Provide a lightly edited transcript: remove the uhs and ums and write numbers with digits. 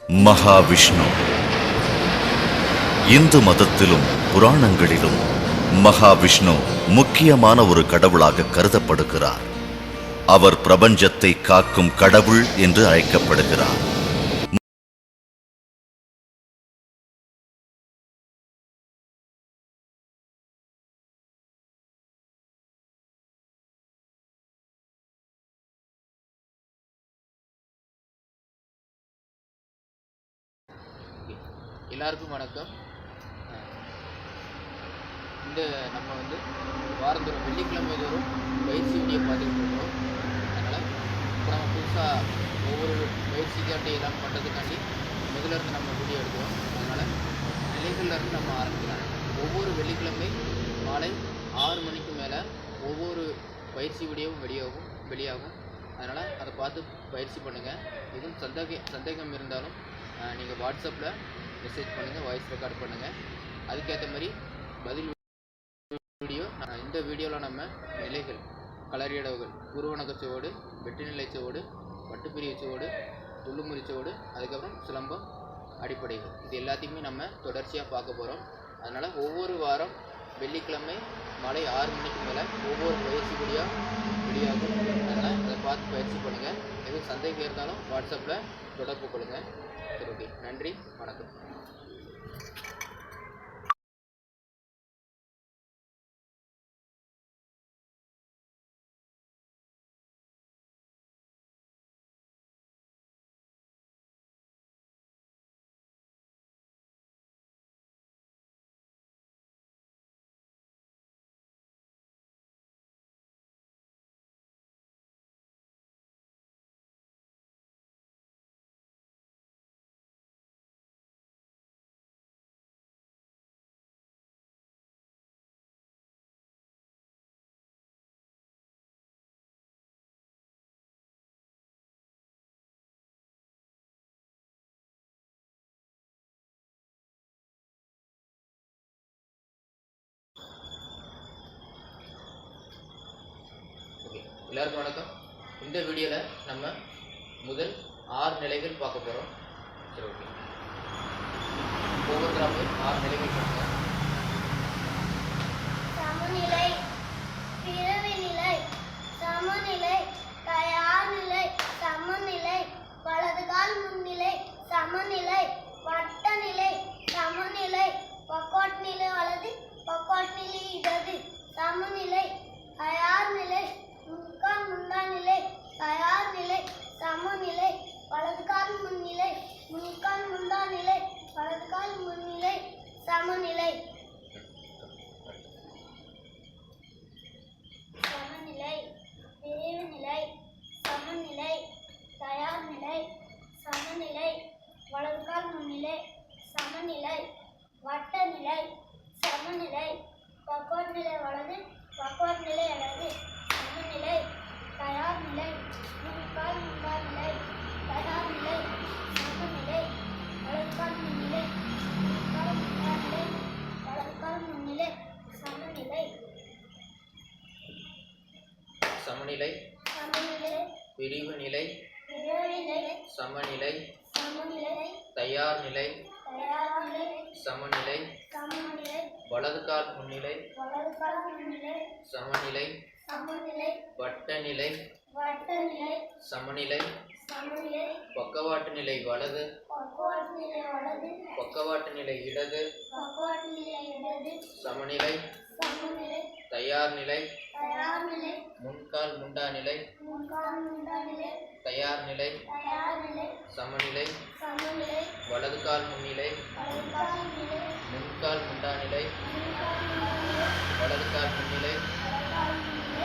மகாவிஷ்ணு. இந்து மதத்திலும் புராணங்களிலும் மகாவிஷ்ணு முக்கியமான ஒரு கடவுளாக கருதப்படுகிறார். அவர் பிரபஞ்சத்தை காக்கும் கடவுள் என்று அழைக்கப்படுகிறார். எல்லாருக்கும் வணக்கம். இந்த நம்ம வாரந்தோறும் வெள்ளிக்கிழமை தோறும் பயிற்சி வீடியோ பார்த்துக்கிட்டு இருக்கோம். அதனால் இப்போ நம்ம புதுசாக ஒவ்வொரு பயிற்சிக்காண்டி எல்லாம் பண்ணுறதுக்காண்டி முதலிருந்து நம்ம வீடியோ எடுக்கிறோம். அதனால் நிலைகள்லேருந்து நம்ம ஆரம்பிக்கலாம். ஒவ்வொரு வெள்ளிக்கிழமை மாலை 6 மணிக்கு மேலே ஒவ்வொரு பயிற்சி வீடியோவும் வெளியாகும். அதனால் அதை பார்த்து பயிற்சி பண்ணுங்கள். எதுவும் சந்தேகம் இருந்தாலும் நீங்கள் வாட்ஸ்அப்பில் மெசேஜ் பண்ணுங்கள், வாய்ஸ் ரெக்கார்ட் பண்ணுங்கள். அதுக்கேற்ற மாதிரி பதில் வீடியோ. இந்த வீடியோவில் நம்ம நிலைகள், களரியடவுகள், குருவணக்கச்சுவோடு, வெட்டு நிலைச்சுவோடு, வட்டுப்பிரிவுச்சுவோடு, துள்ளுமுறிச்சுவோடு, அதுக்கப்புறம் சிலம்பம் அடிப்படைகள், இது எல்லாத்தையுமே நம்ம தொடர்ச்சியாக பார்க்க போகிறோம். அதனால் ஒவ்வொரு வாரம் வெள்ளிக்கிழமை மாலை 6 மணிக்கு மேலே ஒவ்வொரு பயிற்சி வீடியோ வெளியாகும். அதனால் அதை பார்த்து பயிற்சி பண்ணுங்கள். எதுவும் சந்தேகம் இருந்தாலும் வாட்ஸ்அப்பில் தொடர்பு கொள்ளுங்கள். சரி, ஓகே, நன்றி, வணக்கம். எல்லாருக்கும் வணக்கம். இந்த வீடியோவில் நம்ம முதல் 6 நிலைகள் பார்க்க போகிறோம். சரி, ஓகே, ஒவ்வொருத்தராக 6 நிலைகள் பார்க்கலாம். சமநிலை, பிறவி நிலை, சமநிலை, தயார் நிலை, சமநிலை, வலது கால் முன்னிலை, சமநிலை, வட்ட நிலை, சமநிலை, பக்கவாட்டு நிலை வலது, பக்கவாட்டு நிலை இடது, சமநிலை, தயார் நிலை, முன்கால் முண்டா நிலை, தயார் நிலை, சமநிலை, வலது கால் முன்னிலை, முன்கால் முண்டா நிலை, வலது கால் முன்னிலை, சமநிலை. சமநிலை, பிரிவு நிலை, சமநிலை, தயார் நிலை, சமநிலை, வலது கால் முன்னிலை, சமநிலை, வட்ட நிலை, சமநிலை, பக்கவாட்டு நிலை வலது, பக்கவாட்டு நிலை இடது, சமநிலை, தயார் நிலை, முன்கால் முண்டா நிலை, தயார் நிலை, சமநிலை, வலது கால் முன்னிலை, முன்கால் முண்டா நிலை, வலது கால் முன்னிலை, சமநிலை. சமநிலை, சமநிலை, பிரிவு நிலை, பிறவி நிலை, சமநிலை, சமநிலை, தயார் நிலை, தயார் நிலை, சமநிலை, சமநிலை, வலது கால் முன்னிலை, வலது கால் முன்னிலை, சமநிலை, சமநிலை, வட்ட நிலை, வட்ட நிலை, சமநிலை, சமநிலை, பக்கவாட்டு நிலை வலது, பக்கவாட்டு நிலை வலது, பக்கவாட்டு நிலை இடது, பக்கவாட்டு நிலை இடது, சமநிலை, சமநிலை, தயார் நிலை, தயார் நிலை, முன்கால் முண்டா நிலை, முன்கால் முண்டா நிலை, தயார் நிலை, தயார் நிலை, சமநிலை, சமநிலை, வலது கால் முன்னிலை, வலது கால் நிலை, முன்கால் முண்டா நிலை, முன்கால் முண்டா நிலை, வலது கால் முன்னிலை, வலது கால் முன்னிலை,